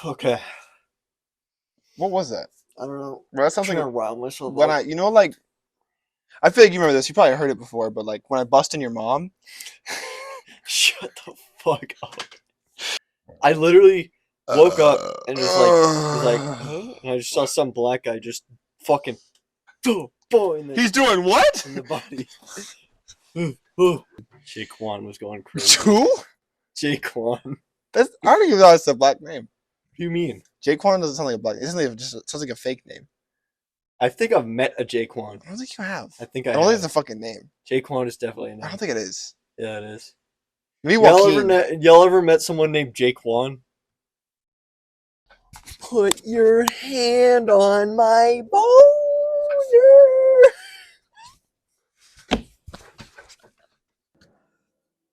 Okay. What was that? I don't know. Bro, that sounds I'm like trying to rile myself when up. I feel like you remember this. You probably heard it before, but like when I bust in your mom. Shut the fuck up. I literally woke up and was like, huh? And I just saw some black guy just fucking in He's doing what? the body. Jaquan was going crazy. Who? Jaquan. I don't even know it's a black name. What do you mean? Jaquan doesn't sound like a black name. It sounds like a fake name. I think I've met a Jaquan. I don't think you have. I think I I don't have. think it's a fucking name. Jaquan is definitely a name. I don't think it is. Yeah, it is. Maybe Y'all ever met someone named Jaquan? Put your hand on my boner.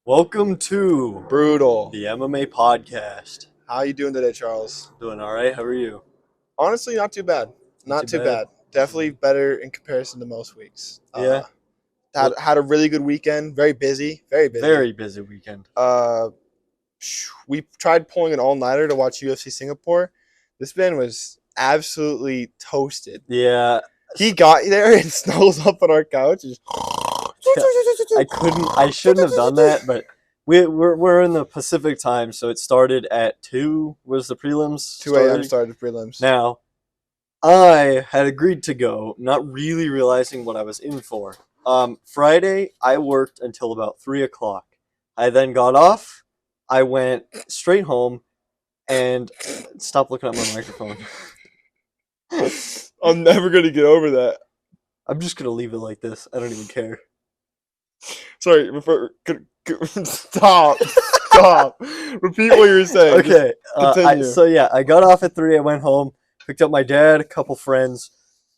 Welcome to Brutal. the MMA podcast. How you doing today, Charles? Doing all right. How are you? Honestly, not too bad. Not too bad. Definitely better in comparison to most weeks. Yeah. Had a really good weekend. Very busy. Very busy. Very busy weekend. We tried pulling an all-nighter to watch UFC Singapore. This man was absolutely toasted. Yeah. He got there and snuggles up on our couch. I shouldn't have done that, but we're in the Pacific time, so it started at 2. Was the prelims? 2 a.m. started prelims. Now, I had agreed to go, not really realizing what I was in for. Friday, I worked until about 3 o'clock. I then got off. I went straight home and stop looking at my microphone. I'm never going to get over that. I'm just going to leave it like this. I don't even care. Sorry. Stop. Stop. Repeat what you were saying. Okay. I got off at 3. I went home, picked up my dad, a couple friends,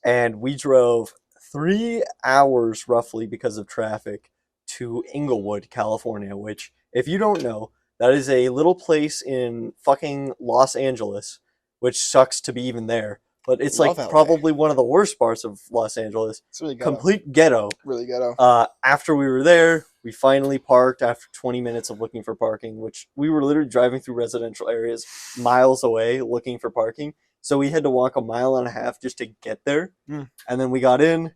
and we drove 3 hours roughly because of traffic to Inglewood, California, which, if you don't know, that is a little place in fucking Los Angeles, which sucks to be even there. But it's like probably one of the worst parts of Los Angeles. It's really ghetto. Complete ghetto. Really ghetto. After we were there, we finally parked after 20 minutes of looking for parking, which we were literally driving through residential areas miles away looking for parking. So we had to walk 1.5 miles just to get there. And then we got in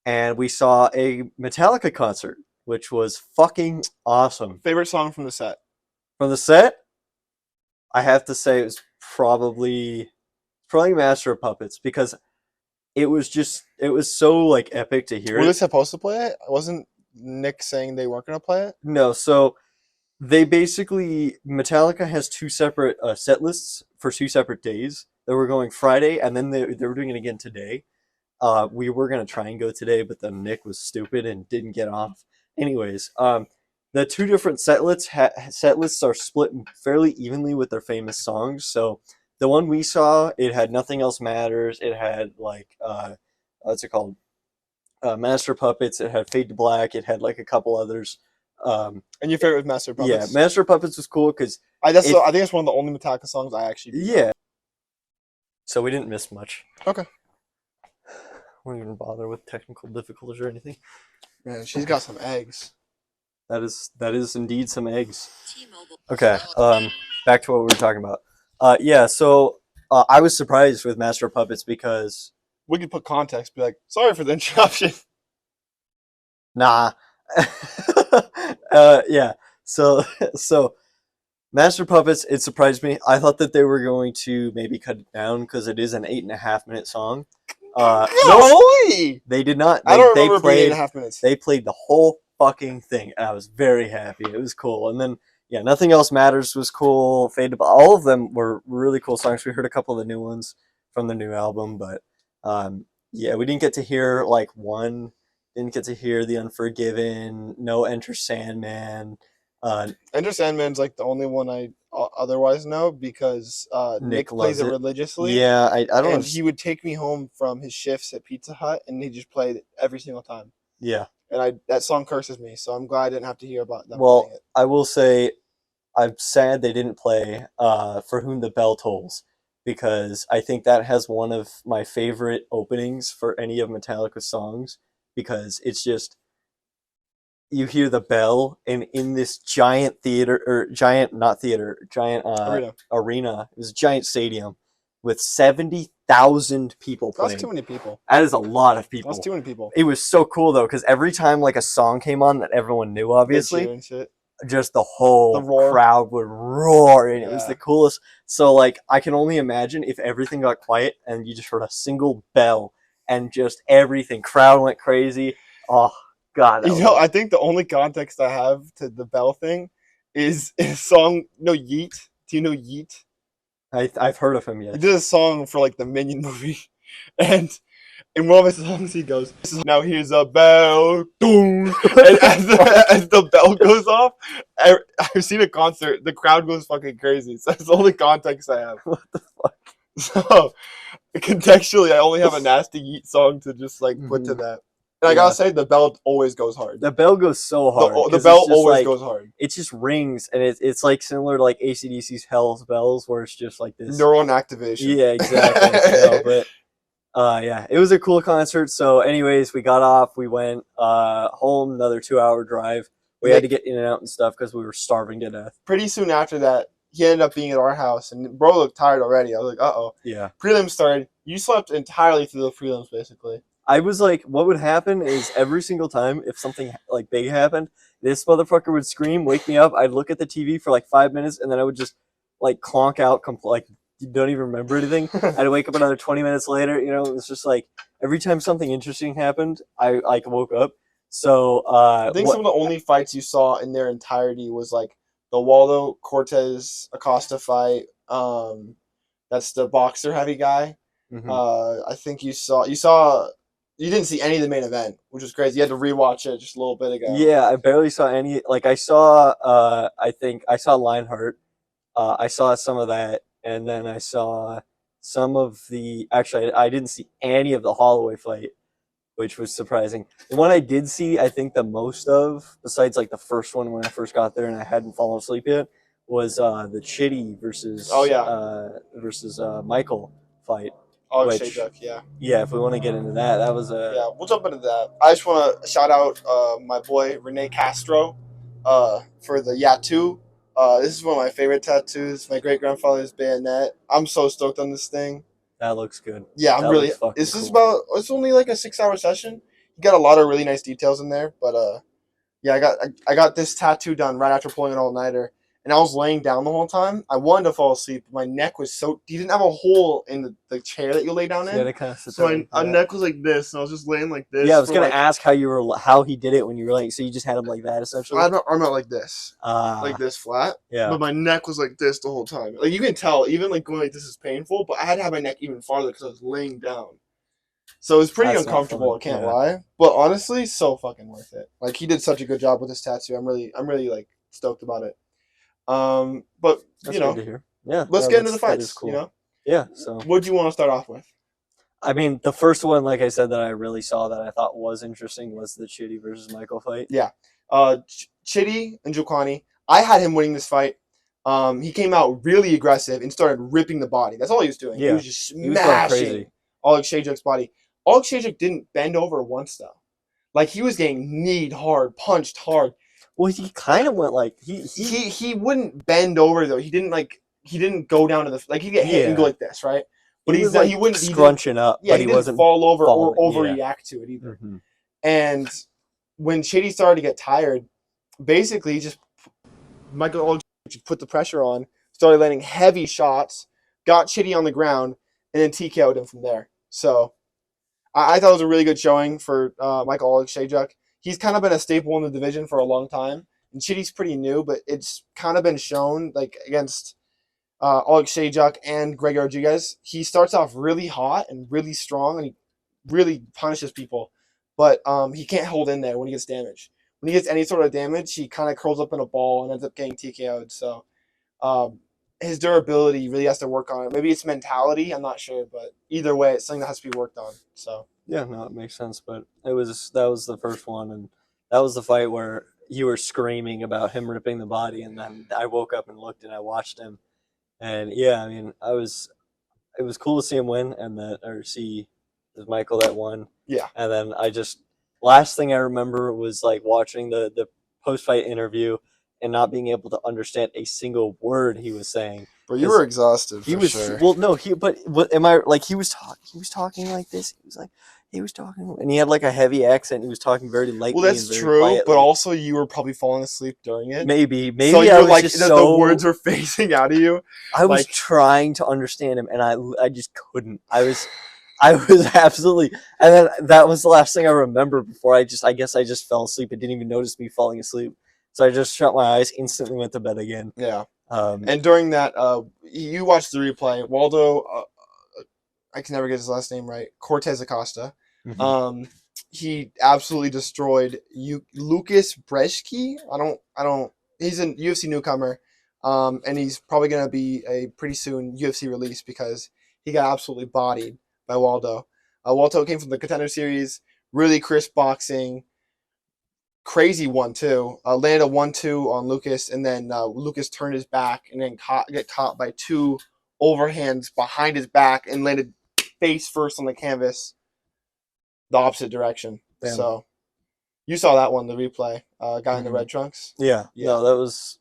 and we saw a Metallica concert, which was fucking awesome. Favorite song from the set? From the set, I have to say it was probably Master of Puppets, because it was so like epic to hear. Were they supposed to play it? Wasn't Nick saying they weren't going to play it? No, so they basically, Metallica has 2 separate set lists for 2 separate days. They were going Friday, and then they were doing it again today. We were going to try and go today, but then Nick was stupid and didn't get off. Anyways, the 2 different set lists are split fairly evenly with their famous songs. So the one we saw, it had Nothing Else Matters. It had like, what's it called? Master of Puppets. It had Fade to Black. It had like a couple others. And your favorite was Master of Puppets? Yeah, Master of Puppets was cool because I think it's one of the only Metallica songs I actually do. Yeah. So we didn't miss much. Okay. We're not gonna bother with technical difficulties or anything. Man, she's got some eggs. That is indeed some eggs. Okay. Back to what we were talking about. So I was surprised with Master of Puppets because we could put context, be like, sorry for the interruption. Nah. Yeah. So Master of Puppets, it surprised me. I thought that they were going to maybe cut it down because it is an 8.5-minute song. No, they did not. I don't remember being 8.5 minutes. They played the whole fucking thing, and I was very happy. It was cool. And then, yeah, Nothing Else Matters was cool. Fade to Black, all of them were really cool songs. We heard a couple of the new ones from the new album, but yeah, we didn't get to hear like one. Didn't get to hear The Unforgiven. No Enter Sandman. Enter Sandman's like the only one I otherwise know because Nick plays it religiously. Yeah, I don't. And he would take me home from his shifts at Pizza Hut, and he just played it every single time. Yeah. And that song curses me, so I'm glad I didn't have to hear about them. Well, playing it. I will say, I'm sad they didn't play For Whom the Bell Tolls, because I think that has one of my favorite openings for any of Metallica's songs, because it's just, you hear the bell, and in this giant theater, or giant, not theater, giant arena, it was a giant stadium with 70,000 people That's playing. too many people. That is a lot of people. That's too many people. It was so cool though, because every time like a song came on that everyone knew, They obviously, cheer and shit. just the whole roar. crowd would roar, and it was Yeah. the coolest. So like, I can only imagine if everything got quiet and you just heard a single bell and just everything, crowd went crazy. Oh God, You know, I think the only context I have to the bell thing is a song. No, Yeet. Do you know Yeet? I've heard of him, He yes. did a song for like the Minion movie, and in one of his songs he goes, "Now here's a bell, boom!" And as the bell goes off, I've seen a concert. The crowd goes fucking crazy. So that's the only context I have. What the fuck? So contextually, I only have a nasty Yeet song to just like put to that. And I gotta say, the bell always goes hard. The bell goes so hard. The bell always goes hard. It just rings, and it's like similar to like AC/DC's Hell's Bells, where it's just like this neuron activation. Yeah, exactly. No, but yeah, it was a cool concert. So, anyways, we got off. We went home. Another 2-hour drive. We had to get in and out and stuff because we were starving to death. Pretty soon after that, he ended up being at our house, and bro looked tired already. I was like, "Uh-oh." Yeah. Prelims started. You slept entirely through the prelims, basically. I was like, what would happen is every single time if something like big happened, this motherfucker would scream, wake me up. I'd look at the TV for like 5 minutes, and then I would just like clonk out, like you don't even remember anything. I'd wake up another 20 minutes later. You know, it was just like every time something interesting happened, I like woke up. So I think some of the only fights you saw in their entirety was like the Waldo Cortez Acosta fight. That's the boxer heavy guy. Mm-hmm. I think you didn't see any of the main event, which was crazy. You had to rewatch it just a little bit ago. Yeah, I barely saw any. Like I saw, I think I saw Lionheart. I saw some of that, and then I saw some of the. Actually, I didn't see any of the Holloway fight, which was surprising. The one I did see, I think the most of, besides like the first one when I first got there and I hadn't fallen asleep yet, was the Chitty versus Michael fight. Oh, yeah. Yeah, if we want to get into that, that was a... Yeah, we'll jump into that. I just want to shout out my boy, Rene Castro, for the Yatu. This is one of my favorite tattoos. My great-grandfather's bayonet. I'm so stoked on this thing. That looks good. Yeah, I'm really... It's only like a 6-hour session. You got a lot of really nice details in there, but yeah, I got this tattoo done right after pulling an all-nighter. And I was laying down the whole time. I wanted to fall asleep. My neck was so... You didn't have a hole in the chair that you lay down in. Yeah, kind of sit so my neck was like this, and I was just laying like this. Yeah, I was going to ask how he did it when you were like... So you just had him like that, essentially? I'm not like this. Like this flat. Yeah. But my neck was like this the whole time. Like, you can tell, even like going like this is painful, but I had to have my neck even farther because I was laying down. So it was pretty uncomfortable, I can't lie. But honestly, so fucking worth it. Like, he did such a good job with this tattoo. I'm really like stoked about it. But that's good to hear. Yeah, let's get into the fights. Cool. You know, yeah. So, what do you want to start off with? I mean, the first one, like I said, that I really saw that I thought was interesting was the Chitty versus Michael fight. Yeah, Chitty and Njokuani. I had him winning this fight. He came out really aggressive and started ripping the body. That's all he was doing. Yeah. He was just smashing Oleg Shayjuk's body. Oleg Shayjuk didn't bend over once though. Like, he was getting kneed hard, punched hard. Well, he kind of went like he wouldn't bend over though. He didn't go down to the he'd get hit and go like this, right? But he wouldn't scrunching up. Yeah, but he wasn't fall over or overreact to it either. Mm-hmm. And when Chitty started to get tired, basically just Michael just put the pressure on, started landing heavy shots, got Chitty on the ground, and then TKO'd him from there. So I thought it was a really good showing for Michael Oleg Shayjuk. He's kind of been a staple in the division for a long time. And Chitty's pretty new, but it's kind of been shown, like, against Oleg Shayjuk and Greg Rodriguez. He starts off really hot and really strong, and he really punishes people. But he can't hold in there when he gets damaged. When he gets any sort of damage, he kind of curls up in a ball and ends up getting TKO'd. So his durability really has to work on it. Maybe it's mentality. I'm not sure. But either way, it's something that has to be worked on. So... Yeah, no, it makes sense. But that was the first one, and that was the fight where you were screaming about him ripping the body, and then I woke up and looked and I watched him, and yeah, I mean, it was cool to see him win, and see Michael that won. Yeah, and then I just last thing I remember was like watching the post fight interview and not being able to understand a single word he was saying. But you Because were exhausted he for was sure. well, no, he but what am I like? He was talking like this. He was talking, and he had like a heavy accent. He was talking very Well, lightly and that's very true, but quietly. also you were probably falling asleep during it. So Maybe you I were was like just the so words were phasing out of you. I was Like trying to understand him, and I just couldn't. I was absolutely, and then that was the last thing I remember before I guess I just fell asleep and didn't even notice me falling asleep. So I just shut my eyes, instantly went to bed again. yeah. Um, And during that, you watched the replay. Waldo, I can never get his last name right. Cortez Acosta. mhm. Um, he absolutely destroyed Lucas Brzeski. I don't. He's a UFC newcomer, and he's probably gonna be a pretty soon UFC release because he got absolutely bodied by Waldo. Waldo came from the Contender Series, really crisp boxing, crazy 1-2. Landed a 1-2 on Lucas, and then Lucas turned his back and then get caught by two overhands behind his back and landed face first on the canvas, the opposite direction. Damn. So you saw that one, the replay. Guy in the Mhm. red trunks. Yeah, Yeah. no, that was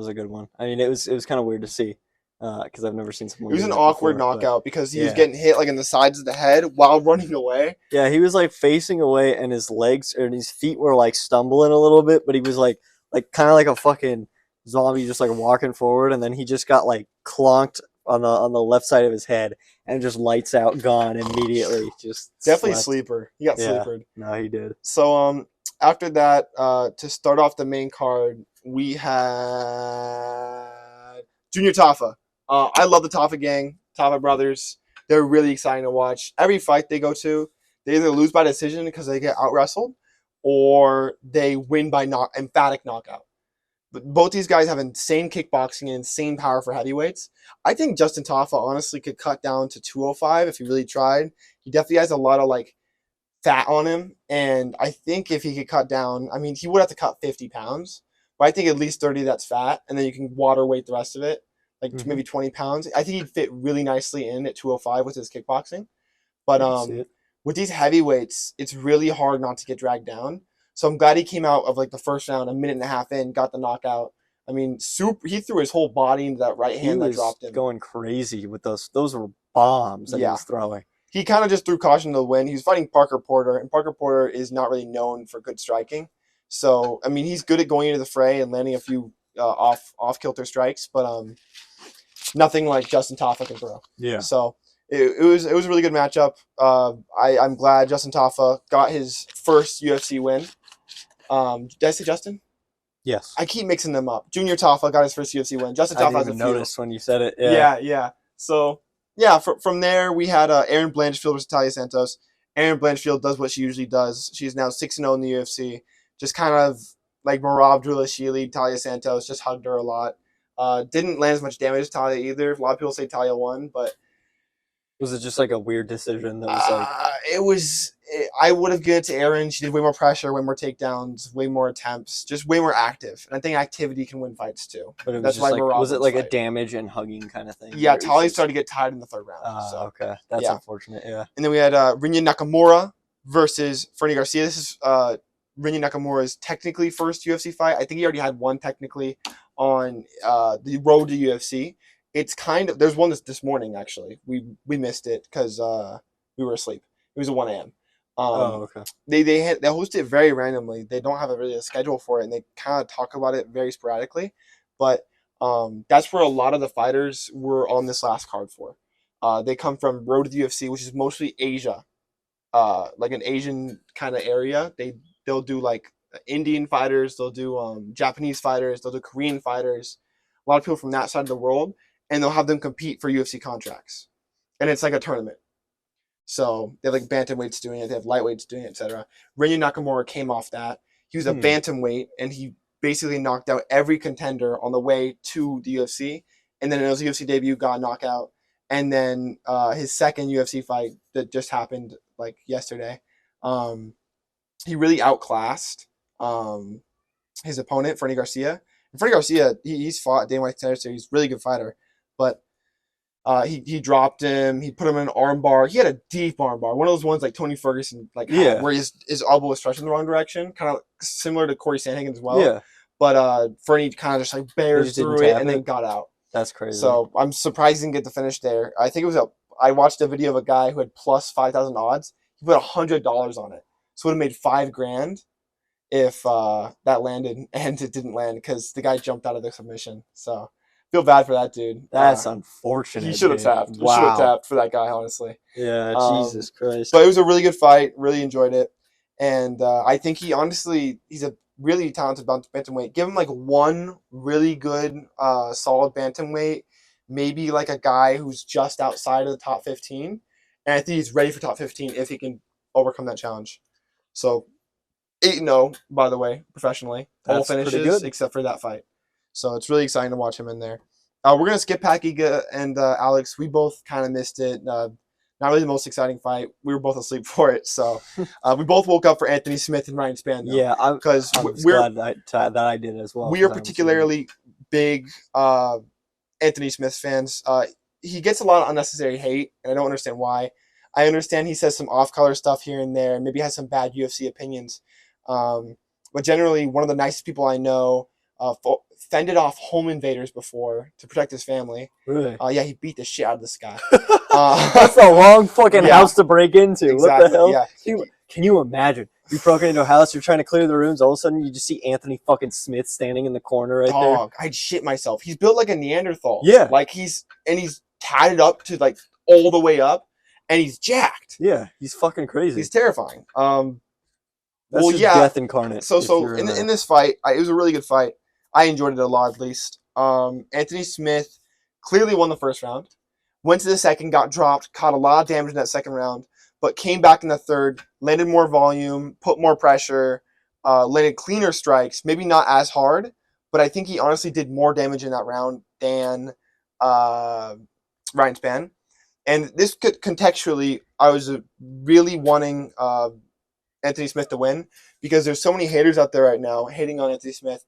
a good one. I mean, it was kind of weird to see because I've never seen It someone was do an that awkward before. But knockout because he was yeah, getting hit like in the sides of the head while running away. yeah, he was like facing away, and his legs and his feet were like stumbling a little bit, but he was like kind of like a fucking zombie, just like walking forward, and then he just got like clonked on the left side of his head, and just lights out, gone immediately. Just Definitely slept. sleeper. He got Yeah, sleepered. no, he did. So after that, to start off the main card, we had Junior Tafa. I love the Tafa gang, Tafa brothers. They're really exciting to watch. Every fight they go to, they either lose by decision because they get out wrestled, or they win by emphatic knockout. But both these guys have insane kickboxing and insane power for heavyweights. I think Justin Tafa honestly could cut down to 205 if he really tried. He definitely has a lot of like fat on him, and I think if he could cut down, I mean, he would have to cut 50 pounds, but I think at least 30 that's fat, and then you can water weight the rest of it, like Hmm. maybe 20 pounds. I think he'd fit really nicely in at 205 with his kickboxing. But I can see it. with these heavyweights, it's really hard not to get dragged down. So I'm glad he came out of like the first round, a minute and a half in, got the knockout. I mean, he threw his whole body into that right He hand that was dropped him. going crazy with those. Those were bombs that he Yeah. was throwing. He kind of just threw caution to the wind. He was fighting Parker Porter, and Parker Porter is not really known for good striking. So I mean, he's good at going into the fray and landing a few off kilter strikes, but nothing like Justin Tafa can throw. Yeah. So it was a really good matchup. I'm glad Justin Tafa got his first UFC win. Did I say Justin? Yes. I keep mixing them up. Junior Tafa got his first UFC win. Justin I Tafa didn't has a even few. notice when you said it. Yeah. Yeah. So yeah, from there we had Aaron Blanchfield versus Talia Santos. Aaron Blanchfield does what she usually does. She's now 6-0 in the UFC. Just kind of like Marab Dvalishvili, Talia Santos just hugged her a lot. Didn't land as much damage as Talia either. A lot of people say Talia won, but Was it just like a weird decision that was like, I would have given it to Aaron. She did way more pressure, way more takedowns, way more attempts, just way more active. And I think activity can win fights too. but it was That's just why like, Marab was it wins like a fight. damage and hugging kind of thing? Yeah, Or it was Talia just- started to get tired in the third round. Okay. That's yeah. unfortunate. Yeah. And then we had Rinya Nakamura versus Fernie Garcia. This is Rinya Nakamura's technically first UFC fight. I think he already had one technically on the road to UFC. It's kind of, there's one this morning actually. We missed it because we were asleep. It was at 1 a.m. Okay. They host it very randomly. They don't have really a schedule for it, and they kind of talk about it very sporadically. But that's where a lot of the fighters were on this last card for. They come from Road to the UFC, which is mostly Asia, like an Asian kind of area. They'll do like Indian fighters, they'll do Japanese fighters, they'll do Korean fighters. A lot of people from that side of the world, and they'll have them compete for UFC contracts, and it's like a tournament. So they have like bantamweights doing it, they have lightweights doing it, etc. Rinya Nakamura came off that. He was a bantamweight, and he basically knocked out every contender on the way to the UFC. And then in his UFC debut, got a knockout. And then his second UFC fight that just happened like yesterday, he really outclassed his opponent, Fernie Garcia. And Fernie Garcia, he's fought Dana White contender, so he's a really good fighter. But He dropped him. He put him in an arm bar. He had a deep arm bar, one of those ones like Tony Ferguson had, Yeah. where his elbow was stretched in the wrong direction, kind of similar to Corey Sandhagen as well. Yeah. But Fernie kind of just like bears through it and then got out. That's crazy. So I'm surprised he didn't get the finish there. I think I watched a video of a guy who had plus 5,000 odds. He put $100 on it, so would have made $5,000 if that landed, and it didn't land because the guy jumped out of the submission. So feel bad for that dude. That's unfortunate. He should have tapped. Wow. He should have tapped for that guy, honestly. Yeah, Jesus Christ. But it was a really good fight. Really enjoyed it. And I think he's a really talented bantamweight. Give him like one really good, solid bantamweight, maybe like a guy who's just outside of the top 15. And I think he's ready for top 15 if he can overcome that challenge. So 8-0, by the way, professionally. All finishes except for that fight. So it's really exciting to watch him in there. We're going to skip Pakiga and Alex. We both kind of missed it. Not really the most exciting fight. We were both asleep for it. So we both woke up for Anthony Smith and Ryan Spann, though. Yeah, because we're glad that I did as well. We are particularly big Anthony Smith fans. He gets a lot of unnecessary hate, and I don't understand why. I understand he says some off-color stuff here and there, and maybe has some bad UFC opinions. But generally, one of the nicest people I know, fended off home invaders before to protect his family. Really? Yeah, he beat the shit out of this guy. That's a long fucking house to break into. Exactly, what the hell? Yeah. Can you imagine? You broke into a house, you're trying to clear the rooms, all of a sudden you just see Anthony fucking Smith standing in the corner right there. I'd shit myself. He's built like a Neanderthal. Yeah. Like he's tatted up to like all the way up, and he's jacked. Yeah, he's fucking crazy. He's terrifying. That's just death incarnate. So in this fight, it was a really good fight. I enjoyed it a lot, at least. Anthony Smith clearly won the first round. Went to the second, got dropped, caught a lot of damage in that second round, but came back in the third, landed more volume, put more pressure, landed cleaner strikes. Maybe not as hard, but I think he honestly did more damage in that round than Ryan Spann. And this contextually, I was really wanting Anthony Smith to win because there's so many haters out there right now hating on Anthony Smith.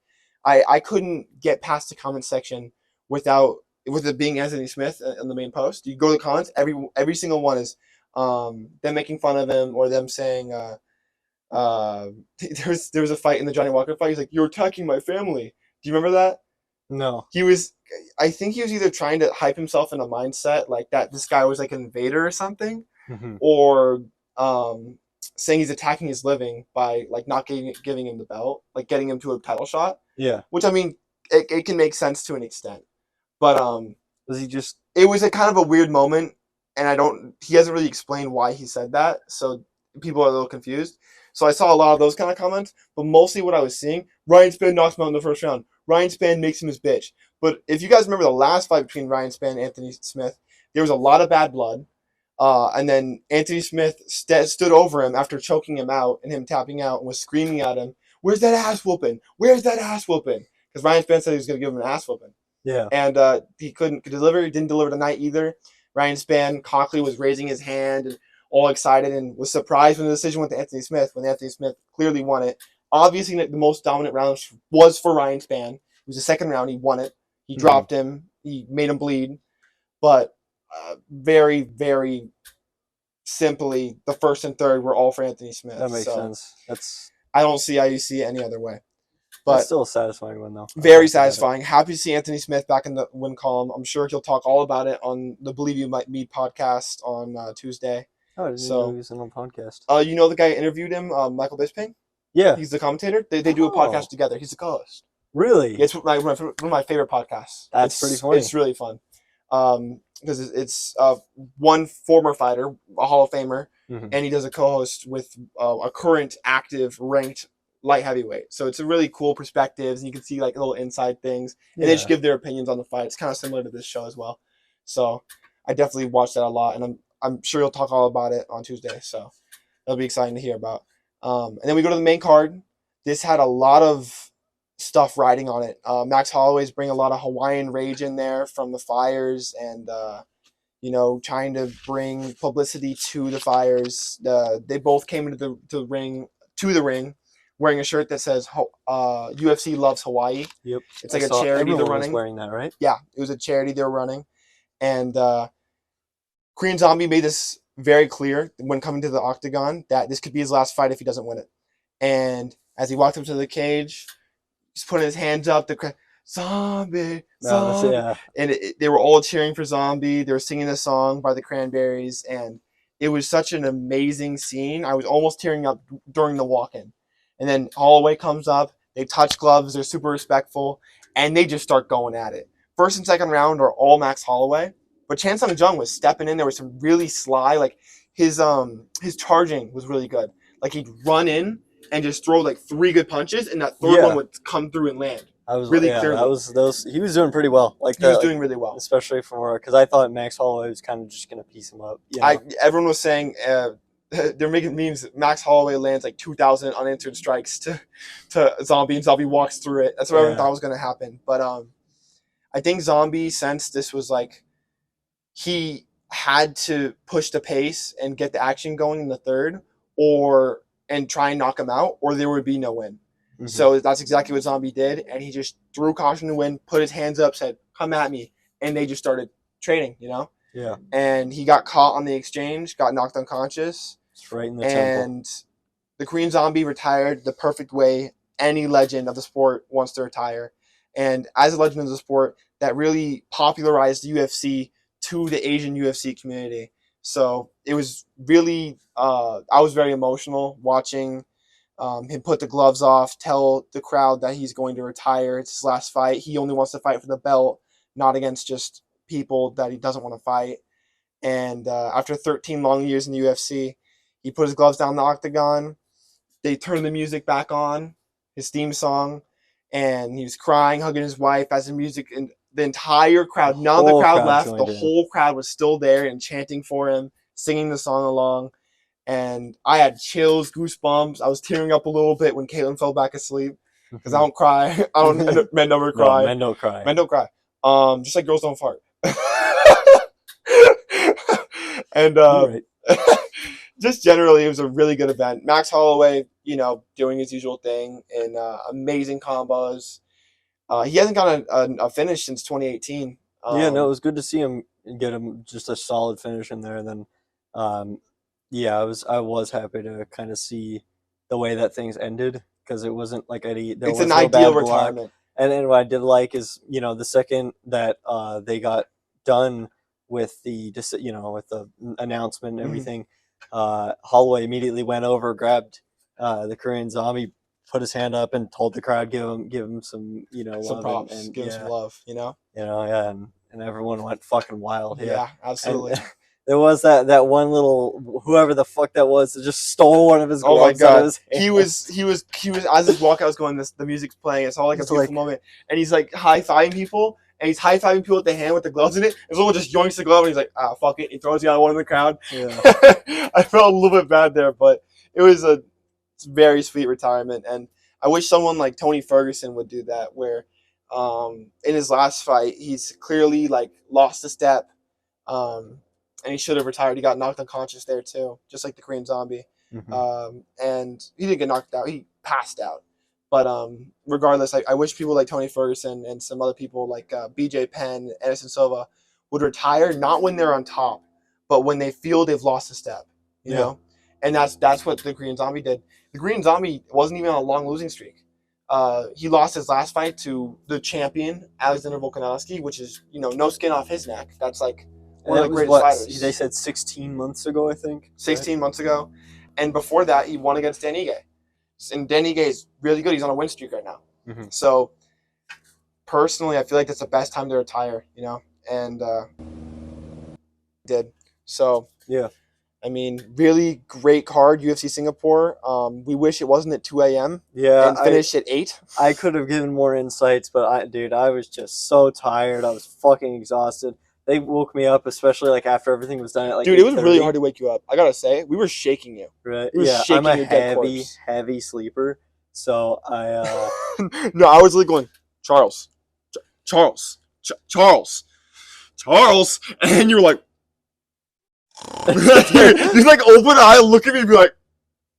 I couldn't get past the comment section with it being Anthony Smith in the main post. You go to the comments, every single one is them making fun of him or them saying there was a fight in the Johnny Walker fight. He's like, "You're attacking my family." Do you remember that? No. I think he was either trying to hype himself in a mindset like that this guy was like an invader or something, or saying he's attacking his living by like not giving him the belt, like getting him to a title shot. Yeah. Which I mean, it can make sense to an extent, but was he just? It was a kind of a weird moment, and he hasn't really explained why he said that, so people are a little confused. So I saw a lot of those kind of comments, but mostly what I was seeing, Ryan Spann knocks him out in the first round. Ryan Spann makes him his bitch. But if you guys remember the last fight between Ryan Spann and Anthony Smith, there was a lot of bad blood. And then Anthony Smith stood over him after choking him out and him tapping out and was screaming at him, "Where's that ass whooping? Where's that ass whooping?" Because Ryan Spann said he was going to give him an ass whooping. Yeah. And he couldn't deliver. He didn't deliver tonight either. Ryan Spann cockily was raising his hand and all excited and was surprised when the decision went to Anthony Smith, when Anthony Smith clearly won it. Obviously, the most dominant round was for Ryan Spann. It was the second round. He won it. He dropped him. He made him bleed. But very, very simply, the first and third were all for Anthony Smith. That makes sense. I don't see how you see it any other way. But that's still a satisfying one, though. Very satisfying. Happy to see Anthony Smith back in the win column. I'm sure he'll talk all about it on the Believe You Might Meet podcast on Tuesday. Oh, I didn't know he was on a podcast. You know the guy who interviewed him, Michael Bisping? Yeah. He's the commentator. They do a podcast together. He's the co-host. Really? Yeah, it's one of my favorite podcasts. That's pretty funny. It's really fun. Because it's one former fighter, a Hall of Famer, and he does a co-host with a current active ranked light heavyweight. So it's a really cool perspectives, and you can see like little inside things, and they just give their opinions on the fight. It's kind of similar to this show as well. So I definitely watch that a lot, and I'm sure you'll talk all about it on Tuesday. So it'll be exciting to hear about. And then we go to the main card. This had a lot of stuff riding on it. Max Holloway's bring a lot of Hawaiian rage in there from the Fires, and trying to bring publicity to the Fires. They both came into the ring wearing a shirt that says UFC loves Hawaii. Yep. It's like a charity they're running. Was wearing that, right? Yeah, it was a charity they were running. And Korean Zombie made this very clear when coming to the octagon that this could be his last fight if he doesn't win it. And as he walked up to the cage, he's putting his hands up, the crowd, Zombie, Zombie. Yeah. And they were all cheering for Zombie. They were singing the song by the Cranberries, and it was such an amazing scene. I was almost tearing up during the walk-in. And then Holloway comes up. They touch gloves. They're super respectful, and they just start going at it. First and second round are all Max Holloway, but Chan Sung Jung was stepping in. There was some really sly, like his charging was really good. Like he'd run in and just throw like 3 good punches, and that third one would come through and land. I was really clearly. That was those. He was doing pretty well. Like he was doing really well, especially for because I thought Max Holloway was kind of just gonna piece him up. You know? Everyone was saying they're making memes. Max Holloway lands like 2,000 unanswered strikes to Zombie, and Zombie walks through it. That's what everyone thought was gonna happen. But I think Zombie sensed this was like he had to push the pace and get the action going in the third, and try and knock him out, or there would be no win. Mm-hmm. So that's exactly what Zombie did, and he just threw caution to win, put his hands up, said, "Come at me," and they just started trading, you know? Yeah. And he got caught on the exchange, got knocked unconscious. It's right in the temple. And the Korean Zombie retired the perfect way any legend of the sport wants to retire. And as a legend of the sport, that really popularized the UFC to the Asian UFC community. So it was really, I was very emotional watching him put the gloves off, tell the crowd that he's going to retire. It's his last fight. He only wants to fight for the belt, not against just people that he doesn't want to fight. And after 13 long years in the UFC, he put his gloves down in the octagon. They turned the music back on, his theme song, and he was crying, hugging his wife as the music, and the entire crowd, none of the crowd left. The whole crowd was still there and chanting for him, singing the song along. And I had chills, goosebumps. I was tearing up a little bit when Kaitlin fell back asleep because I don't cry. Men never cry. No, men don't cry. Men don't cry. Just like girls don't fart. And right. just generally, it was a really good event. Max Holloway, doing his usual thing and amazing combos. He hasn't gotten a finish since 2018. Yeah, no, it was good to see him get him just a solid finish in there. And then, I was happy to kind of see the way that things ended because it wasn't like it's an ideal retirement. And then what I did like is the second that they got done with the with the announcement and everything, Holloway immediately went over, grabbed the Korean Zombie, put his hand up, and told the crowd give him some some love props, give him some love, and everyone went fucking wild. Yeah, absolutely. And there was that one little whoever the fuck that was that just stole one of his gloves. Oh my god, he was as his walkout was going, the music's playing. It's all like a beautiful moment, and he's like high-fiving people. And he's high-fiving people with the hand with the gloves in it. And someone just yoinks the glove and he's like, fuck it. He throws the other one in the crowd. Yeah. I felt a little bit bad there, but it was a very sweet retirement. And I wish someone like Tony Ferguson would do that, where in his last fight, he's clearly lost a step. And he should have retired. He got knocked unconscious there too, just like the Korean Zombie. Mm-hmm. And he didn't get knocked out. He passed out. But regardless, I wish people like Tony Ferguson and some other people like BJ Penn, Anderson Silva would retire, not when they're on top, but when they feel they've lost a step, you know? And that's what the Korean Zombie did. The Korean Zombie wasn't even on a long losing streak. He lost his last fight to the champion, Alexander Volkanovski, which is, no skin off his neck. That's like one of the greatest fighters. They said 16 months ago, I think. 16 months ago. And before that, he won against Dan Ige. And Dan Ige is really good. He's on a win streak right now. Mm-hmm. So, personally, I feel like that's the best time to retire, and did. So, yeah. I mean, really great card, UFC Singapore. We wish it wasn't at 2 a.m. Yeah. And finished at 8. I could have given more insights, but I was just so tired. I was fucking exhausted. They woke me up, especially after everything was done at Dude, it was really hard to wake you up. I gotta say, we were shaking you. Right? Yeah, I'm a heavy sleeper. So I. No, I was going, Charles, and you were like, you open eye, look at me, and be like,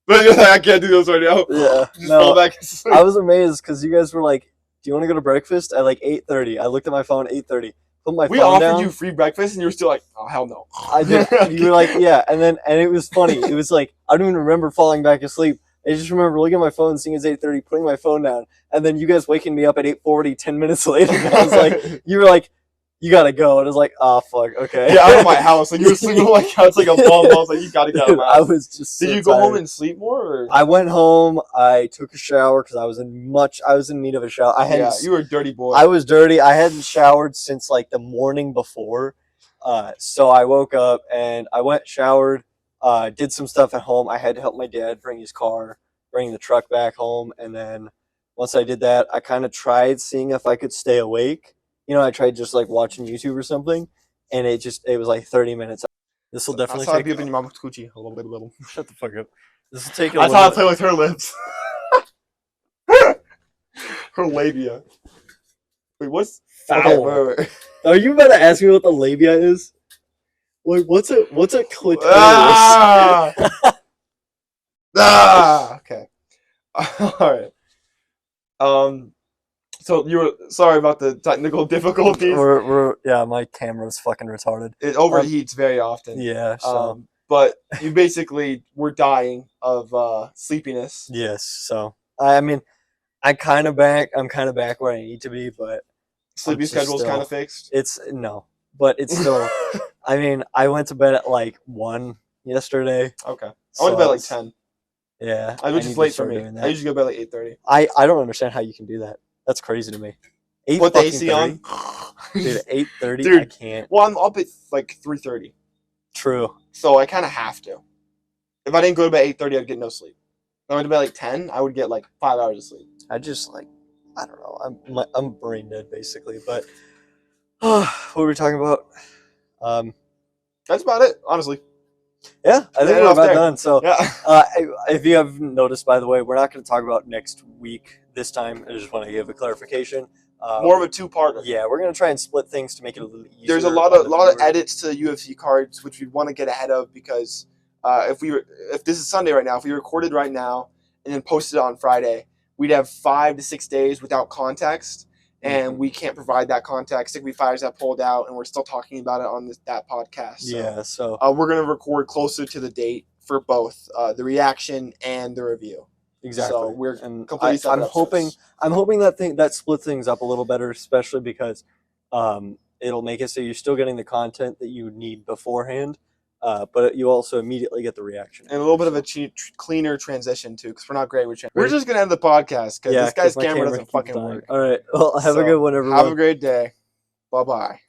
I can't do this right now. Yeah, just fall back asleep. I was amazed because you guys were like, "Do you want to go to breakfast at 8:30?" I looked at my phone, 8:30. put my We phone offered down. you free breakfast, and you were still like, "Oh hell no." I did. You were like, yeah, and it was funny. It was like I don't even remember falling back asleep. I just remember looking at my phone, seeing it's 8:30, putting my phone down, and then you guys waking me up at 8:40, 10 minutes later. And I was like, you were like, you gotta go, and I was like, oh fuck, okay. Get out of my house. Like you were sleeping on my couch like a bum. I was like, you gotta get out of my I house. was just. So Did you go tired. home and sleep more? Or? I went home. I took a shower because I was in need of a shower. Yeah, you were a dirty boy. I was dirty. I hadn't showered since like the morning before. So I woke up and I went showered, did some stuff at home. I had to help my dad bring the truck back home. And then once I did that, I kind of tried seeing if I could stay awake. I tried just like watching YouTube or something, and it was like 30 minutes. This will definitely That's how I take. be up in your mom's coochie a little. Shut the fuck up. This will take. That's how I play with her lips. Her labia. Wait, what's Foul. Okay, wait. Are you about to ask me what the labia is? Like, what's a clitoris? Okay. All right. So you were sorry about the technical difficulties. My camera's fucking retarded. It overheats very often. Yeah. So. But you basically were dying of sleepiness. Yes. So I mean, I'm kind of back where I need to be, but sleepy schedule's kind of fixed. But it's still. I mean, I went to bed at like 1 yesterday. Okay. I went to bed at like 10. Yeah. Which is late for me. I usually go to bed like 8:30. I don't understand how you can do that. That's crazy to me. Put the AC on. Dude, 8:30, Dude, I can't. Well, I'm up at like 3:30. True. So I kind of have to. If I didn't go to bed at 8:30, I'd get no sleep. If I went to bed at like 10, I would get like 5 hours of sleep. I just like, I don't know. I'm brain dead basically. But what were we talking about? That's about it, honestly. Yeah, I think we're about done. So, yeah. If you haven't noticed, by the way, we're not going to talk about next week this time. I just want to give a clarification. More of a two-parter. Yeah, we're going to try and split things to make it a little easier. There's a lot of edits to UFC cards, which we want to get ahead of because if this is Sunday right now, if we recorded right now and then posted it on Friday, we'd have 5 to 6 days without context. And we can't provide that context. Sigby Fires that pulled out, and we're still talking about it on that podcast. So, yeah, so we're going to record closer to the date for both the reaction and the review. Exactly. So we're completely I'm hoping that split things up a little better, especially because it'll make it so you're still getting the content that you need beforehand, but you also immediately get the reaction. And a little bit of a cleaner transition, too, because we're not great with transition. We're just going to end the podcast because this guy's camera doesn't fucking work. All right. Well, have a good one, everyone. Have a great day. Bye-bye.